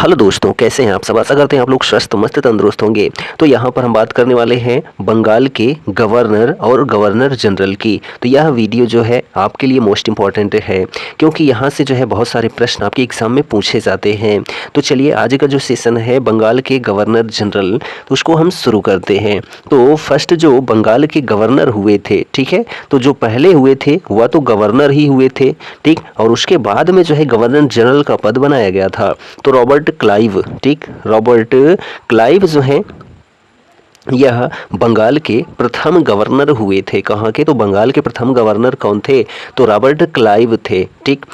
Hello दोस्तों, कैसे हैं आप सब। आशा करते हैं आप लोग स्वस्थ मस्त तंदुरुस्त होंगे। तो यहाँ पर हम बात करने वाले हैं बंगाल के गवर्नर और गवर्नर जनरल की। तो यह वीडियो जो है आपके लिए मोस्ट इम्पॉर्टेंट है, क्योंकि यहाँ से जो है बहुत सारे प्रश्न आपके एग्जाम में पूछे जाते हैं। तो चलिए, आज का जो सेशन है बंगाल के गवर्नर जनरल, तो उसको हम शुरू करते हैं। तो फर्स्ट जो बंगाल के गवर्नर हुए थे, ठीक है, तो जो पहले हुए थे वह तो गवर्नर ही हुए थे, ठीक, और उसके बाद में जो है गवर्नर जनरल का पद बनाया गया था। तो रॉबर्ट क्लाइव, ठीक, रॉबर्ट क्लाइव जो है यह बंगाल के प्रथम गवर्नर हुए थे। कहाँ के? तो बंगाल के प्रथम गवर्नर कौन थे? तो रॉबर्ट क्लाइव थे, ठीक।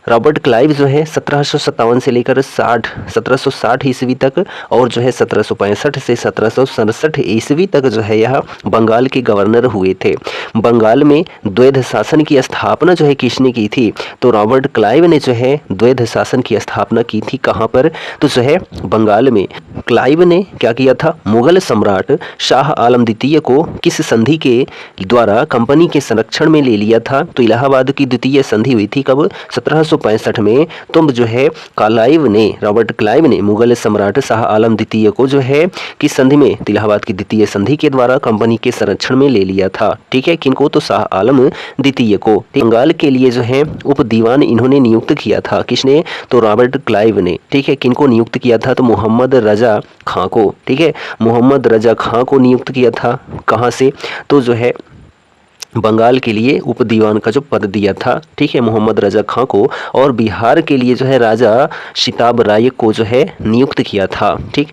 रॉबर्ट क्लाइव जो है 1757 से लेकर 1760 ईस्वी तक, और जो है 1765 से 1767 ईस्वी तक जो है यह बंगाल के गवर्नर हुए थे। बंगाल में द्वैध शासन की स्थापना जो है किसने की थी? तो रॉबर्ट क्लाइव ने जो है द्वैध शासन की स्थापना की थी। कहाँ पर? तो जो है बंगाल में। क्लाइव ने क्या किया था? मुगल सम्राट शाह आलम द्वितीय को किस संधि के द्वारा कंपनी के संरक्षण में ले लिया था? तो इलाहाबाद की द्वितीय संधि हुई थी कब? 1765 में। तो जो है क्लाइव ने, रॉबर्ट क्लाइव ने मुगल सम्राट शाह आलम द्वितीय को जो है किस संधि में? इलाहाबाद की द्वितीय संधि के द्वारा कंपनी के संरक्षण में ले लिया था, ठीक है। किनको? तो शाह आलम द्वितीय को। बंगाल के लिए जो है उप दीवान इन्होंने नियुक्त किया था। किसने? तो रॉबर्ट क्लाइव ने, ठीक है। किनको नियुक्त किया था? तो मोहम्मद रजा खां को, ठीक है, मोहम्मद रजा खां को नियुक्त किया था। कहाँ से? तो जो है बंगाल के लिए उप दीवान का जो पद दिया था, ठीक है, मोहम्मद रजा खां को। और बिहार के लिए जो है राजा शिताब राय को जो है नियुक्त किया था, ठीक।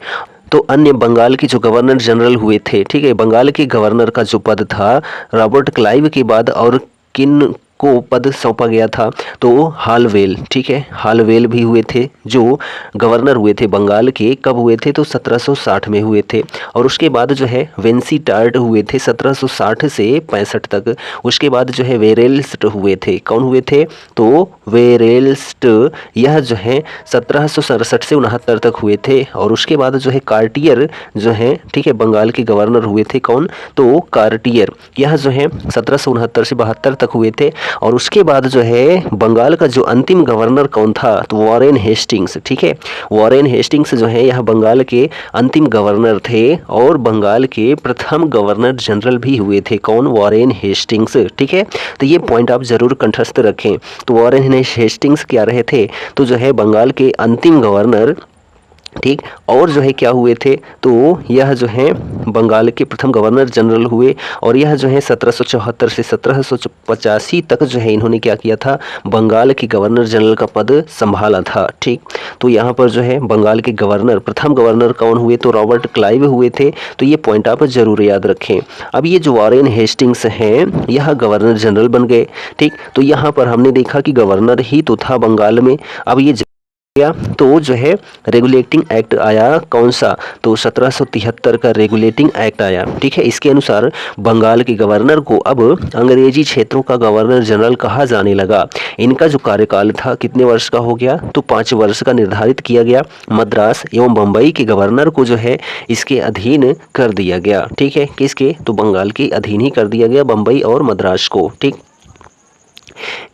तो अन्य बंगाल के जो गवर्नर जनरल हुए थे, ठीक है, बंगाल के गवर्नर का जो पद था रॉबर्ट क्लाइव के बाद और किन को पद सौंपा गया था? तो हालवेल, ठीक है, हालवेल भी हुए थे जो गवर्नर हुए थे बंगाल के। कब हुए थे? तो 1760 में हुए थे। और उसके बाद जो है वेंसी टार्ट हुए थे 1760 से 65 तक। उसके बाद जो है वेरेल्स्ट हुए थे। कौन हुए थे? तो वेरेल्स्ट, यह जो है 1767 से 69 तक हुए थे। और उसके बाद जो है कार्टियर जो है, ठीक है, बंगाल के गवर्नर हुए थे। कौन? तो कार्टियर, यह जो है 1769 से 72 तक हुए थे। और उसके बाद जो है बंगाल का जो अंतिम गवर्नर कौन था? तो वॉरेन हेस्टिंग्स, ठीक है, वॉरेन हेस्टिंग्स जो है यह बंगाल के अंतिम गवर्नर थे और बंगाल के प्रथम गवर्नर जनरल भी हुए थे। कौन? वॉरेन हेस्टिंग्स, ठीक है। तो ये पॉइंट आप जरूर कंठस्थ रखें। तो वॉरेन हेस्टिंग्स क्या रहे थे? तो जो है बंगाल के अंतिम गवर्नर, ठीक। और जो है क्या हुए थे? तो यह जो है बंगाल के प्रथम गवर्नर जनरल हुए। और यह जो है 1774 से 1785 तक जो है इन्होंने क्या किया था? बंगाल के गवर्नर जनरल का पद संभाला था, ठीक। तो यहाँ पर जो है बंगाल के गवर्नर, प्रथम गवर्नर कौन हुए? तो रॉबर्ट क्लाइव हुए थे। तो ये पॉइंट आप जरूर याद रखें। अब ये जो वॉरेन हेस्टिंग्स हैं यह गवर्नर जनरल बन गए, ठीक। तो यहाँ पर हमने देखा कि गवर्नर ही तो था बंगाल में। अब ये तो जो है रेगुलेटिंग एक्ट आया, कौन सा? तो 1773 का रेगुलेटिंग एक्ट आया, ठीक है। इसके अनुसार बंगाल के गवर्नर को अब अंग्रेजी क्षेत्रों का गवर्नर जनरल कहा जाने लगा। इनका जो कार्यकाल था कितने वर्ष का हो गया? तो 5 वर्ष का निर्धारित किया गया। मद्रास एवं बम्बई के गवर्नर को जो है इसके अधीन कर दिया गया, ठीक है। किसके? तो बंगाल के अधीन ही कर दिया गया, बम्बई और मद्रास को, ठीक।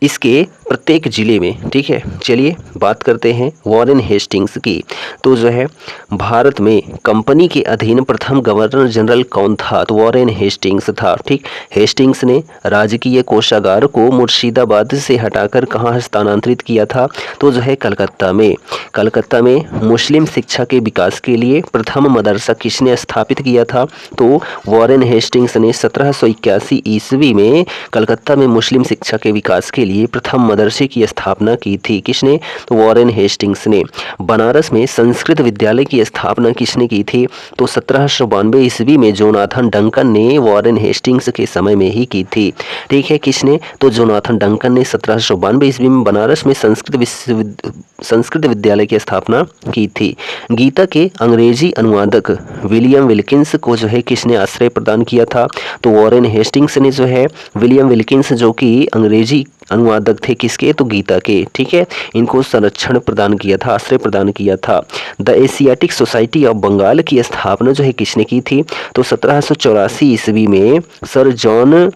इसके प्रत्येक जिले में, ठीक है। चलिए बात करते हैं वॉरेन हेस्टिंग्स की। तो जो है भारत में कंपनी के अधीन प्रथम गवर्नर जनरल कौन था? तो वॉरेन हेस्टिंग्स था, ठीक। हेस्टिंग्स ने राजकीय कोषागार को मुर्शिदाबाद से हटाकर कहाँ हस्तांतरित किया था? तो जो है कलकत्ता में। कलकत्ता में मुस्लिम शिक्षा के विकास के लिए प्रथम मदरसा किसने स्थापित किया था? तो वॉरेन हेस्टिंग्स ने 1781 ईस्वी में कलकत्ता में मुस्लिम शिक्षा के विकास के लिए प्रथम मदरसे की स्थापना की थी। किसने? तो वॉरेन हेस्टिंग्स ने। बनारस में संस्कृत विद्यालय की स्थापना किसने की थी? तो 1792 ईस्वी में जोनाथन डंकन ने वॉरेन हेस्टिंग्स के समय में ही की थी, ठीक है। किसने? तो जोनाथन डंकन ने 1792 ईस्वी में बनारस में संस्कृत विद्यालय की स्थापना की थी। गीता के अंग्रेजी अनुवादक विलियम विल्किंस को जो है किसने आश्रय प्रदान किया था? तो वॉरेन हेस्टिंग्स ने जो है विलियम विल्किंस, जो कि अंग्रेजी अनुवादक थे किसके? तो गीता के, ठीक है, इनको संरक्षण प्रदान किया था, आश्रय प्रदान किया था। The Asiatic Society of Bengal की स्थापना जो है किसने की थी? तो 1784 ईस्वी में सर जॉन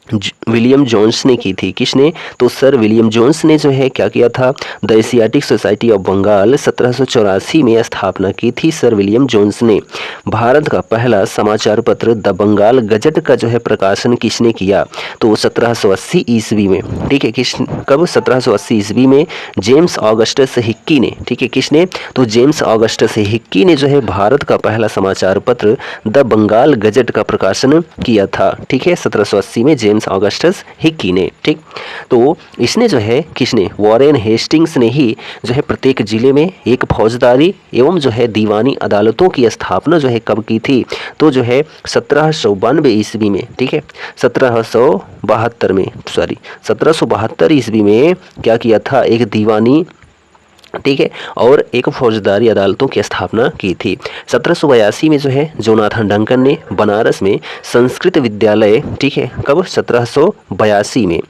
विलियम जोन्स ने की थी। किसने? तो सर विलियम जोन्स ने जो है क्या किया था? The Asiatic Society of Bengal 1784 में स्थापना की थी सर विलियम जोन्स ने। भारत का पहला समाचार पत्र द बंगाल गजट का जो है प्रकाशन किसने किया? तो 1780 ईस्वी में। ठीक है, कब? 1780 ईस्वी में जेम्स ऑगस्टस हिक्की ने। ठीक है, किसने? तो जेम्स ऑगस्टस हिक्की ने जो है भारत का पहला समाचार पत्र द बंगाल गजट का प्रकाशन किया था। ठीक है, 1780 में जेम्स ऑगस्टस हिक्की ने। ठीक, तो इसने जो है किसने? वॉरेन हेस्टिंग्स ने ही जो है प्रत्येक जिले में एक फौजदारी एवं जो है दीवानी अदालतों की स्थापना जो है कब की थी? तो जो है 1792 ईस्वी में। ठीक है, 1772 ईस्वी में क्या किया था? एक दीवानी, ठीक है, और एक फौजदारी अदालतों की स्थापना की थी। 1782 में जो है जोनाथन डंकन ने बनारस में संस्कृत विद्यालय, ठीक है, कब? 1782 में।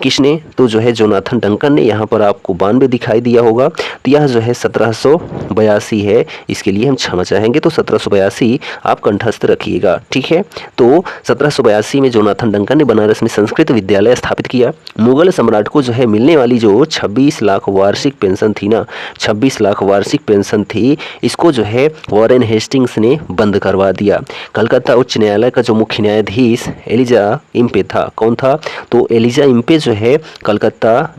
किसने? तो जो है जोनाथन डंकन ने। यहाँ पर आपको 92 दिखाई दिया होगा, तो यह जो है 1782 है, इसके लिए हम क्षमा चाहेंगे। तो 1782 आप कंठस्थ रखिएगा। ठीक है, तो 1782 में जोनाथन डंकन ने बनारस में संस्कृत विद्यालय स्थापित किया। मुगल सम्राट को जो है मिलने वाली जो 26 लाख वार्षिक पेंशन थी ना, 26 लाख वार्षिक पेंशन थी, इसको जो है वॉरेन हेस्टिंग्स ने बंद करवा दिया। कलकत्ता उच्च न्यायालय का जो मुख्य न्यायाधीश एलिजा इम्पे था। कौन था? तो एलिजा इम्पे जो है कलकत्ता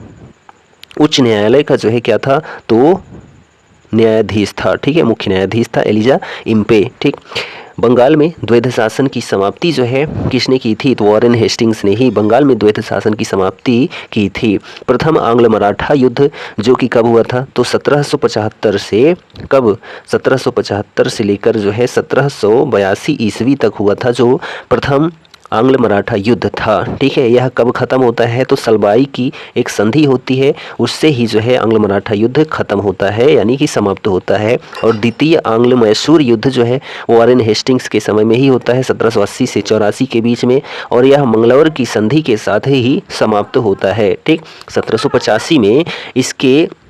उच्च न्यायालय का जो है क्या था? तो न्यायाधीश था। ठीक है, मुख्य न्यायाधीश था एलिजा इम्पे। ठीक, बंगाल में द्वैध शासन की समाप्ति जो है किसने की थी? तो वॉरेन हेस्टिंग्स ने ही बंगाल में द्वैध शासन की समाप्ति की थी। प्रथम आंग्ल मराठा युद्ध जो कि कब हुआ था? तो 1775 से कब? 1775 से लेकर जो है 1782 ईस्वी तक हुआ था जो प्रथम आंग्ल मराठा युद्ध था। ठीक है, यह कब खत्म होता है? तो सलबाई की एक संधि होती है, उससे ही जो है आंग्ल मराठा युद्ध खत्म होता है, यानी कि समाप्त होता है। और द्वितीय आंग्ल मैसूर युद्ध जो है वॉरेन हेस्टिंग्स के समय में ही होता है, 1780 से 84 के बीच में, और यह मंगलौर की संधि के साथ ही समाप्त होता है। ठीक, 1785 में इसके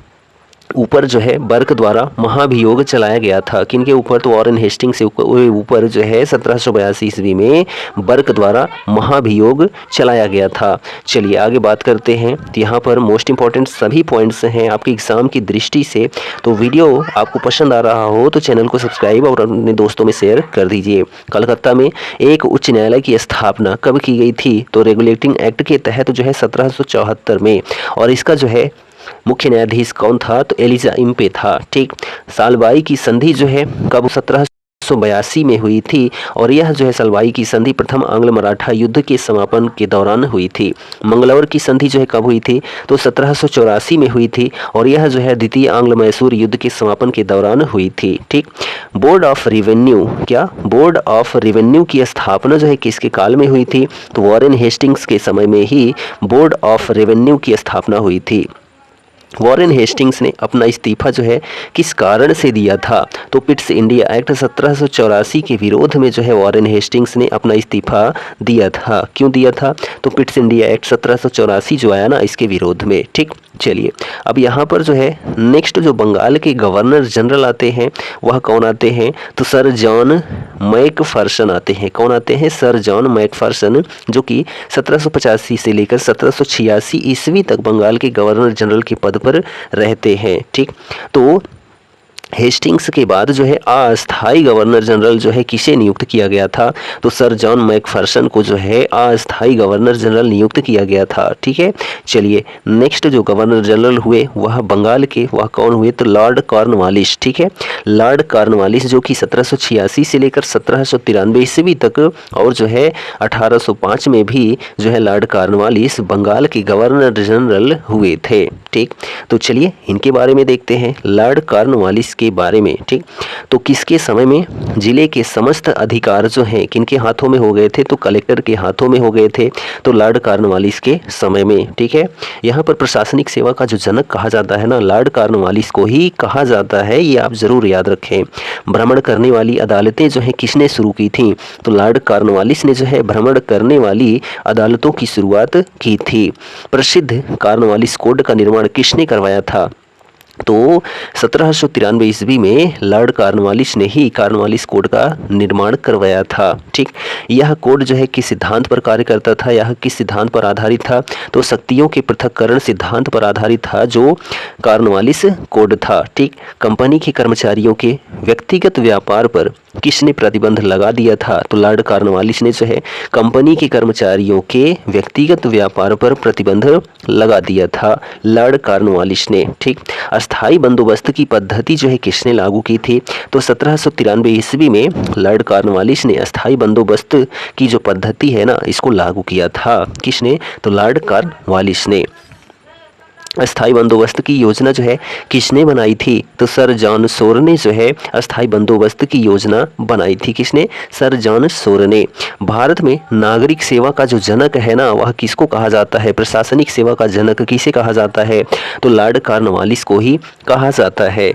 ऊपर जो है बर्क द्वारा महाभियोग चलाया गया था। किनके ऊपर? तो वॉरेन हेस्टिंग्स से ऊपर जो है 1782 ईस्वी में बर्क द्वारा महाभियोग चलाया गया था। चलिए आगे बात करते हैं। तो यहाँ पर मोस्ट इंपॉर्टेंट सभी पॉइंट्स हैं आपके एग्जाम की दृष्टि से। तो वीडियो आपको पसंद आ रहा हो तो चैनल को सब्सक्राइब और अपने दोस्तों में शेयर कर दीजिए। कलकत्ता में एक उच्च न्यायालय की स्थापना कब की गई थी? तो रेगुलेटिंग एक्ट के तहत जो है 1774 में, और इसका जो है मुख्य न्यायाधीश कौन था? तो एलिजा इम्पे था। ठीक, सालबाई की संधि जो है कब? 1782 में हुई थी, और यह जो है सलवाई की संधि प्रथम आंग्ल मराठा युद्ध के समापन के दौरान हुई थी। मंगलौर की संधि जो है कब हुई थी? तो 1784 में हुई थी, और यह जो है द्वितीय आंग्ल मैसूर युद्ध के समापन के दौरान हुई थी। ठीक, बोर्ड ऑफ रेवेन्यू, क्या? बोर्ड ऑफ रेवेन्यू की स्थापना जो है किसके काल में हुई थी? तो वॉरेन हेस्टिंग्स के समय में ही बोर्ड ऑफ रेवेन्यू की स्थापना हुई थी। वॉरेन हेस्टिंग्स ने अपना इस्तीफा जो है किस कारण से दिया था? तो पिट्स इंडिया एक्ट 1784 के विरोध में जो है वॉरेन हेस्टिंग्स ने अपना इस्तीफा दिया था। क्यों दिया था? तो पिट्स इंडिया एक्ट 1784 जो आया ना, इसके विरोध में। ठीक, चलिए अब यहाँ पर जो है नेक्स्ट जो बंगाल के गवर्नर जनरल आते हैं वह कौन आते हैं? तो सर जॉन मैकफर्सन आते हैं। कौन आते हैं? सर जॉन मैकफर्सन, जो कि 1785 से लेकर 1786 ईस्वी तक बंगाल के गवर्नर जनरल के पद पर रहते हैं। ठीक, तो हेस्टिंग्स के बाद जो है अस्थाई गवर्नर जनरल जो है किसे नियुक्त किया गया था? तो सर जॉन मैकफर्सन को जो है अस्थाई गवर्नर जनरल नियुक्त किया गया था। ठीक है, चलिए नेक्स्ट जो गवर्नर जनरल हुए वह बंगाल के, वह कौन हुए? तो लॉर्ड कॉर्नवालिस। ठीक है, लॉर्ड कॉर्नवालिस जो कि 1786 से लेकर 1793 ईस्वी तक, और जो है 1805 में भी जो है लॉर्ड कॉर्नवालिस बंगाल के गवर्नर जनरल हुए थे। ठीक, तो चलिए इनके बारे में देखते हैं, लॉर्ड कॉर्नवालिस के बारे में। ठीक, तो किसके समय में जिले के समस्त अधिकार जो हैं किनके हाथों में हो गए थे? तो कलेक्टर के हाथों में हो गए थे, तो लॉर्ड कॉर्नवालिस के समय में। ठीक है, यहाँ पर प्रशासनिक सेवा का जो जनक कहा जाता है ना, लॉर्ड कॉर्नवालिस को ही कहा जाता है, ये आप जरूर याद रखें। भ्रमण करने वाली अदालतें जो है किसने शुरू की थी? तो लॉर्ड कॉर्नवालिस ने जो है भ्रमण करने वाली अदालतों की शुरुआत की थी। प्रसिद्ध कॉर्नवालिस कोड का निर्माण किसने करवाया था? तो 1793 ईस्वी में लॉर्ड कॉर्नवालिस ने ही कॉर्नवालिस कोड का निर्माण करवाया था। ठीक, यह कोड जो है किस सिद्धांत पर कार्य करता था, यह किस सिद्धांत पर आधारित था, तो शक्तियों के पृथक्करण सिद्धांत पर आधारित था जो कॉर्नवालिस कोड था। ठीक, कंपनी के कर्मचारियों के व्यक्तिगत व्यापार पर किसने प्रतिबंध लगा दिया था, तो लॉर्ड कॉर्नवालिस ने जो है कंपनी के कर्मचारियों के व्यक्तिगत व्यापार पर प्रतिबंध लगा दिया था, लॉर्ड कॉर्नवालिस ने। ठीक, अस्थाई बंदोबस्त की पद्धति जो है किसने लागू की थी, तो 1793 ईस्वी में लॉर्ड कॉर्नवालिस ने अस्थाई बंदोबस्त की जो पद्धति है ना, इसको लागू किया था। किसने, तो लॉर्ड कॉर्नवालिस ने। अस्थाई बंदोबस्त की योजना जो है किसने बनाई थी, तो सर जॉन सोर ने जो है अस्थाई बंदोबस्त की योजना बनाई थी। किसने, सर जॉन सोर ने। भारत में नागरिक सेवा का जो जनक है ना, वह किसको कहा जाता है, प्रशासनिक सेवा का जनक किसे कहा जाता है, तो लॉर्ड कॉर्नवालिस को ही कहा जाता है।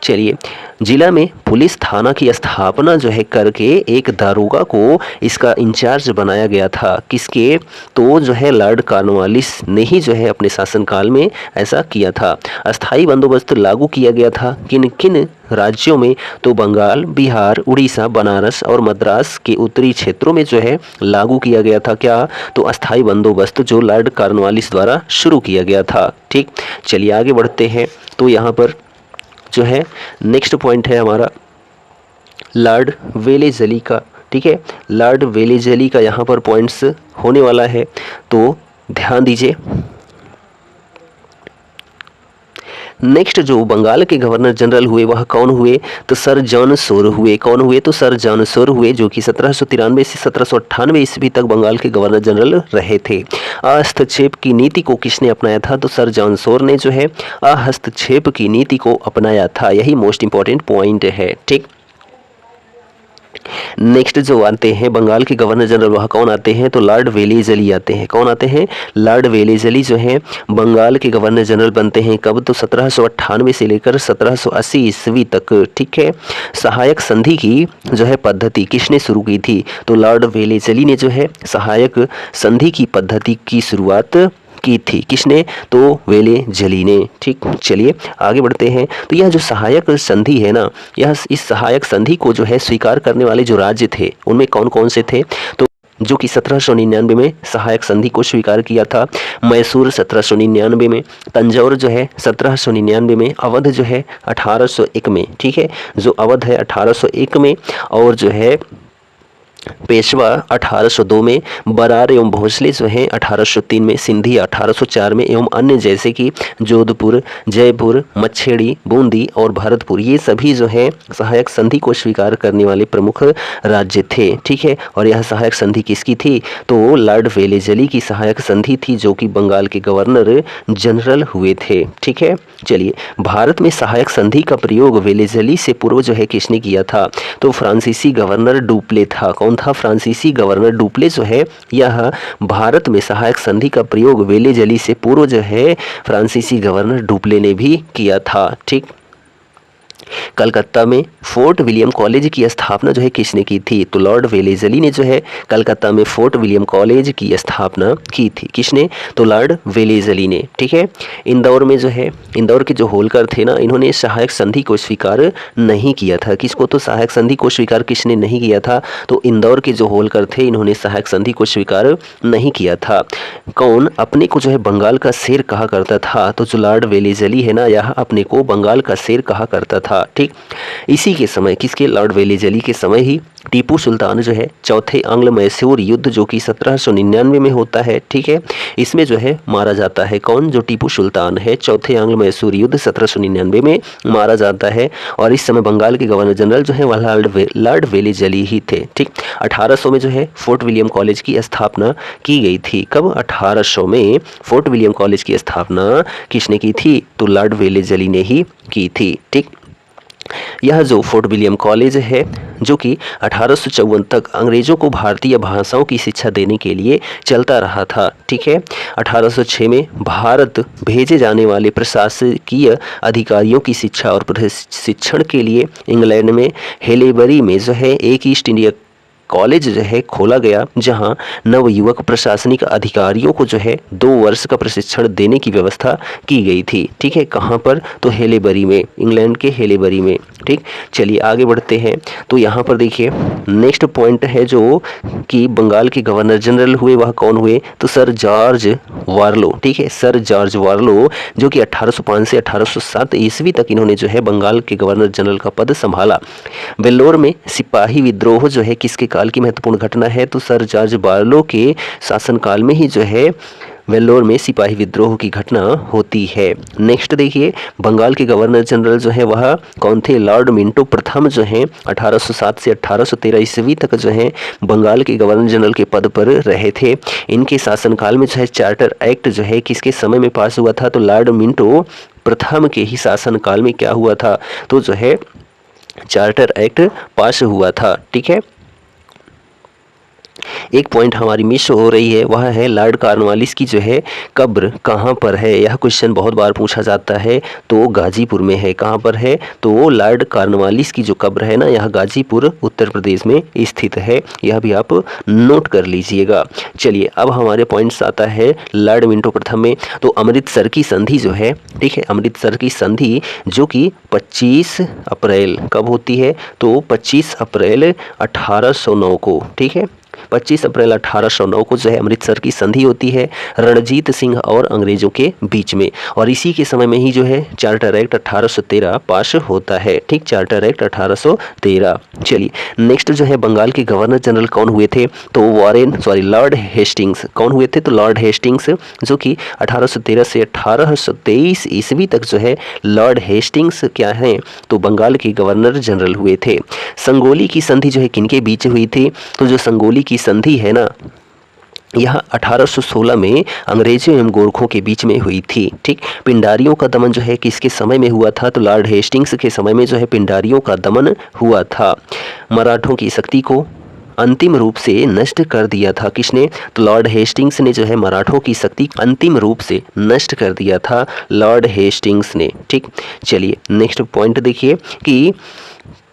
चलिए, जिला में पुलिस थाना की स्थापना जो है करके एक दारोगा को इसका इंचार्ज बनाया गया था। किसके, तो जो है लॉर्ड कॉर्नवालिस ने ही जो है अपने शासनकाल में ऐसा किया था। अस्थाई बंदोबस्त लागू किया गया था किन किन राज्यों में, तो बंगाल, बिहार, उड़ीसा, बनारस और मद्रास के उत्तरी क्षेत्रों में जो है लागू किया गया था। क्या, तो अस्थाई बंदोबस्त जो लॉर्ड कॉर्नवालिस द्वारा शुरू किया गया था। ठीक, चलिए आगे बढ़ते हैं। तो यहाँ पर जो है नेक्स्ट पॉइंट है हमारा लॉर्ड वेलेज़ली का। ठीक है, लॉर्ड वेलेज़ली का यहाँ पर पॉइंट्स होने वाला है, तो ध्यान दीजिए। नेक्स्ट जो बंगाल के गवर्नर जनरल हुए वह कौन हुए, तो सर जॉन सोर हुए। कौन हुए, तो सर जॉन सोर हुए, जो कि 1793 से 1798 ईस्वी तक बंगाल के गवर्नर जनरल रहे थे। हस्तक्षेप की नीति को किसने अपनाया था, तो सर जॉन सोर ने जो है हस्तक्षेप की नीति को अपनाया था। यही मोस्ट इंपॉर्टेंट पॉइंट है। ठीक, नेक्स्ट जो आते हैं बंगाल के गवर्नर जनरल वह कौन आते हैं, तो लॉर्ड वेलेज़ली आते हैं। कौन आते हैं, लॉर्ड वेलेज़ली जो हैं बंगाल के गवर्नर जनरल बनते हैं। कब, तो 1798 से लेकर 1780 ईस्वी तक। ठीक है, सहायक संधि की जो है पद्धति किसने शुरू की थी, तो लॉर्ड वेलेज़ली ने जो है सहायक संधि की पद्धति की शुरुआत की थी। किसने, तो वेलेज़ली ने। ठीक, चलिए आगे बढ़ते हैं। तो यह जो सहायक संधि है ना, यह इस सहायक संधि को जो है स्वीकार करने वाले जो राज्य थे उनमें कौन कौन से थे, तो जो कि 1799 में सहायक संधि को स्वीकार किया था मैसूर 1799 में, तंजौर जो है 1799 में, अवध जो है 1801 में। ठीक है, जो अवध है 1801 में, और जो है पेशवा 1802 में, बरार एवं भोसले जो हैं 1803 में, सिंधी 1804 में, एवं अन्य जैसे कि जोधपुर, जयपुर, मच्छेड़ी, बूंदी और भरतपुर, ये सभी जो है सहायक संधि को स्वीकार करने वाले प्रमुख राज्य थे। ठीक है, और यह सहायक संधि किसकी थी, तो लॉर्ड वेलेज़ली की सहायक संधि थी, जो कि बंगाल के गवर्नर जनरल हुए थे। ठीक है, चलिए भारत में सहायक संधि का प्रयोग वेलेज़ली से पूर्व जो है किसने किया था, तो फ्रांसीसी गवर्नर डुप्ले था। कौन था, फ्रांसीसी गवर्नर डुप्ले जो है यह भारत में सहायक संधि का प्रयोग वेलेज़ली से पूर्व जो है फ्रांसीसी गवर्नर डुप्ले ने भी किया था। ठीक, कलकत्ता में फोर्ट विलियम कॉलेज की स्थापना जो है किसने की थी, तो लॉर्ड वेलेज़ली ने जो है कलकत्ता में फोर्ट विलियम कॉलेज की स्थापना की थी। किसने, तो लॉर्ड वेलेज़ली ने। ठीक है, इंदौर में जो है इंदौर के जो होलकर थे ना, इन्होंने सहायक संधि को स्वीकार नहीं किया था। किसको, तो सहायक संधि को स्वीकार किसने नहीं किया था, तो इंदौर के जो होलकर थे इन्होंने सहायक संधि को स्वीकार नहीं किया था। कौन अपने को जो है बंगाल का शेर कहा करता था, तो जो लॉर्ड वेलेज़ली है ना, यह अपने को बंगाल का शेर कहा करता था। ठीक, इसी के समय किसके, लॉर्ड वेलेज़ली के समय ही टीपू सुल्तान जो है चौथे आंग्ल मैसूर युद्ध जो कि 1799 में होता है। ठीक है, इसमें जो है मारा जाता है। कौन, जो टीपू सुल्तान है, चौथे आंग्ल मैसूर युद्ध 1799 में मारा जाता है। और इस समय बंगाल के गवर्नर जनरल जो है वह लॉर्ड वेलेज़ली ही थे। ठीक, 1800 में जो है फोर्ट विलियम कॉलेज की स्थापना की गई थी। कब, 1800 में फोर्ट विलियम कॉलेज की स्थापना किसने की थी, तो लॉर्ड वेलेज़ली ने ही की थी। ठीक, यह जो फोर्ट विलियम कॉलेज है जो कि 1854 तक अंग्रेजों को भारतीय भाषाओं की शिक्षा देने के लिए चलता रहा था। ठीक है, 1806 में भारत भेजे जाने वाले प्रशासकीय अधिकारियों की शिक्षा और प्रशिक्षण के लिए इंग्लैंड में हेलेबरी में जो है एक ईस्ट इंडिया कॉलेज जो है खोला गया, जहां नवयुवक प्रशासनिक अधिकारियों को जो है 2 वर्ष का प्रशिक्षण देने की व्यवस्था की गई थी। ठीक है, कहां पर? तो हेलेबरी में, इंग्लैंड के हेलेबरी में। ठीक, चलिए आगे बढ़ते हैं। तो यहाँ पर देखिए नेक्स्ट पॉइंट है जो कि बंगाल के गवर्नर जनरल हुए, वह कौन हुए? तो सर जॉर्ज वार्लो। ठीक है, सर जॉर्ज वार्लो, जो कि 1805 से 1807 ईस्वी तक इन्होंने जो है बंगाल के गवर्नर जनरल का पद संभाला। वेल्लोर में सिपाही विद्रोह जो है किसके काल की महत्वपूर्ण घटना है? तो सर जॉर्ज वार्लो के शासनकाल में ही जो है वेल्लोर में सिपाही विद्रोह की घटना होती है। नेक्स्ट देखिए, बंगाल के गवर्नर जनरल जो है वह कौन थे? लॉर्ड मिंटो प्रथम जो हैं 1807 से 1813 ईस्वी तक जो है बंगाल के गवर्नर जनरल के पद पर रहे थे। इनके शासनकाल में जो है चार्टर एक्ट जो है किसके समय में पास हुआ था? तो लॉर्ड मिंटो प्रथम के ही शासनकाल में क्या हुआ था? तो जो है चार्टर एक्ट पास हुआ था। ठीक है, एक पॉइंट हमारी मिस हो रही है, वह है लॉर्ड कॉर्नवालिस की जो है कब्र कहाँ पर है? यह क्वेश्चन बहुत बार पूछा जाता है। तो गाजीपुर में है। कहाँ पर है? तो लॉर्ड कॉर्नवालिस की जो कब्र है ना, यह गाजीपुर उत्तर प्रदेश में स्थित है। यह भी आप नोट कर लीजिएगा। चलिए अब हमारे पॉइंट्स आता है लॉर्ड मिंटो प्रथम में। तो अमृतसर की संधि जो है, ठीक है, अमृतसर की संधि जो कि 25 अप्रैल कब होती है? तो 25 अप्रैल 1809 को। ठीक है, 25 अप्रैल 1809 को जो है अमृतसर की संधि होती है रणजीत सिंह और अंग्रेजों के बीच में, और इसी के समय में ही जो है चार्टर एक्ट 1813 पास होता है। ठीक, चार्टर एक्ट 1813। चलिए नेक्स्ट जो है बंगाल के गवर्नर जनरल कौन हुए थे? तो लॉर्ड हेस्टिंग्स। कौन हुए थे? तो लॉर्ड हेस्टिंग्स, जो कि 1813 से 1823 ईस्वी तक जो है लॉर्ड हेस्टिंग्स क्या हैं? तो बंगाल के गवर्नर जनरल हुए थे। संगोली की संधि जो है किनके बीच हुई थी? तो जो संगोली की संधि है ना, यह 1816 में अंग्रेजों एवं गोरखों के बीच में हुई थी। ठीक, पिंडारियों का दमन जो है किसके समय में हुआ था? तो लॉर्ड हेस्टिंग्स के समय में जो है पिंडारियों का दमन हुआ था। मराठों की शक्ति को अंतिम रूप से नष्ट कर दिया था किसने? तो लॉर्ड हेस्टिंग्स ने जो है मराठों की शक्ति अंतिम रूप से नष्ट कर दिया था, लॉर्ड हेस्टिंग्स ने। ठीक, चलिए नेक्स्ट पॉइंट देखिए कि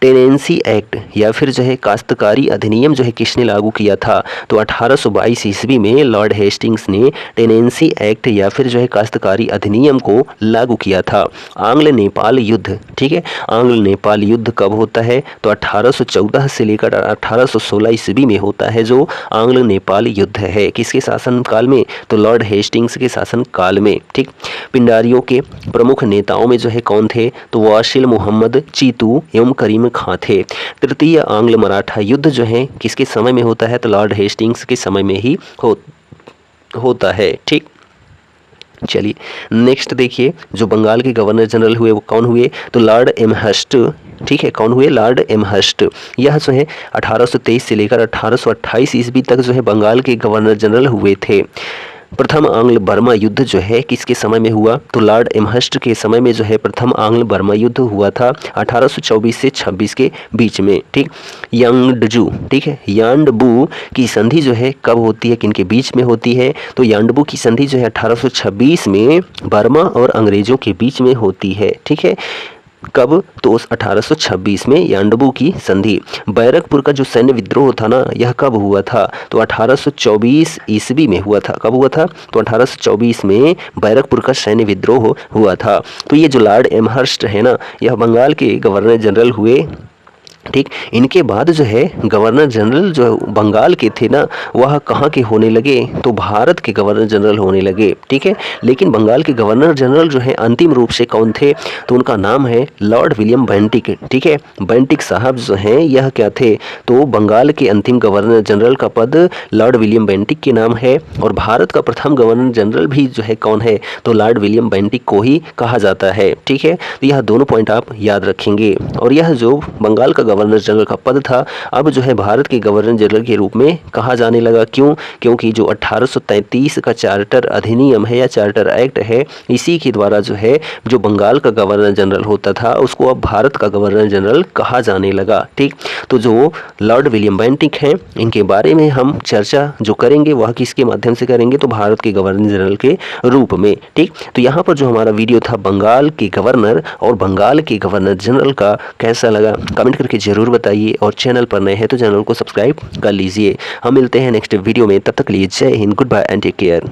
टेनेंसी एक्ट या फिर जो है काश्तकारी अधिनियम जो है किसने लागू किया था? तो 1822 ईस्वी में लॉर्ड हेस्टिंग्स ने टेनेंसी एक्ट या फिर जो है काश्तकारी अधिनियम को लागू किया था। आंग्ल नेपाल युद्ध, ठीक है, आंग्ल नेपाल युद्ध कब होता है? तो 1814 से लेकर 1816 ईस्वी में होता है जो आंग्ल नेपाल युद्ध है। किसके शासनकाल में? तो लॉर्ड हेस्टिंग्स के शासनकाल में। ठीक, पिंडारियों के प्रमुख नेताओं में जो है कौन थे? तो वासिल मोहम्मद चीतू एवं करीम खां थे। तृतीय आंग्ल मराठा युद्ध जो है किसके समय में होता है? तो लॉर्ड हेस्टिंग्स के समय में ही होता है। ठीक, चलिए नेक्स्ट देखिए जो बंगाल के गवर्नर जनरल हुए वो कौन हुए? तो लॉर्ड एमहर्स्ट। ठीक है, कौन हुए? Lord Amherst. यह जो है 1823 से लेकर 1828 ईस्वी तक जो है बंगाल के गवर्नर जनरल हुए थे। प्रथम आंग्ल बर्मा युद्ध जो है किसके समय में हुआ? तो लॉर्ड एमहर्स्ट के समय में जो है प्रथम आंग्ल बर्मा युद्ध हुआ था 1824 से 26 के बीच में। ठीक, यांगडजू, ठीक है, यांडबू की संधि जो है कब होती है, किनके बीच में होती है? तो यांडबू की संधि जो है 1826 में बर्मा और अंग्रेजों के बीच में होती है। ठीक है, कब? तो 1826 में यांडबू की संधि। बैरकपुर का जो सैन्य विद्रोह था ना, यह कब हुआ था? तो 1824 ईस्वी में हुआ था। कब हुआ था? तो 1824 में बैरकपुर का सैन्य विद्रोह हुआ था। तो ये जो लॉर्ड एमहर्स्ट है ना, यह बंगाल के गवर्नर जनरल हुए। ठीक, इनके बाद जो है गवर्नर जनरल जो बंगाल के थे ना, वह कहाँ के होने लगे? तो भारत के गवर्नर जनरल होने लगे। ठीक है, लेकिन बंगाल के गवर्नर जनरल जो है अंतिम रूप से कौन थे? तो उनका नाम है लॉर्ड विलियम बेंटिक। ठीक है, बेंटिक साहब जो हैं यह क्या थे? तो बंगाल के अंतिम गवर्नर जनरल का पद लॉर्ड विलियम बेंटिक के नाम है, और भारत का प्रथम गवर्नर जनरल भी जो है कौन है? तो लॉर्ड विलियम बेंटिक को ही कहा जाता है। ठीक है, तो यह दोनों पॉइंट आप याद रखेंगे। और यह जो बंगाल का गवर्नर जनरल का पद था, अब जो है भारत के गवर्नर जनरल के रूप में कहा जाने लगा। क्यों? क्योंकि जो 1833 का चार्टर अधिनियम है या चार्टर एक्ट है, इसी के द्वारा जो है जो बंगाल का गवर्नर जनरल होता था उसको अब भारत का गवर्नर जनरल कहा जाने लगा। ठीक, तो जो लॉर्ड विलियम बेंटिक हैं, इनके बारे में हम चर्चा जो करेंगे वह किसके माध्यम से करेंगे? तो भारत के गवर्नर जनरल के रूप में। ठीक, तो यहाँ पर जो हमारा वीडियो था बंगाल के गवर्नर और बंगाल के गवर्नर जनरल का कैसा लगा, कमेंट करके ज़रूर बताइए और चैनल पर नए हैं तो चैनल को सब्सक्राइब कर लीजिए। हम मिलते हैं नेक्स्ट वीडियो में, तब तक के लिए जय Hind, good bye and take care.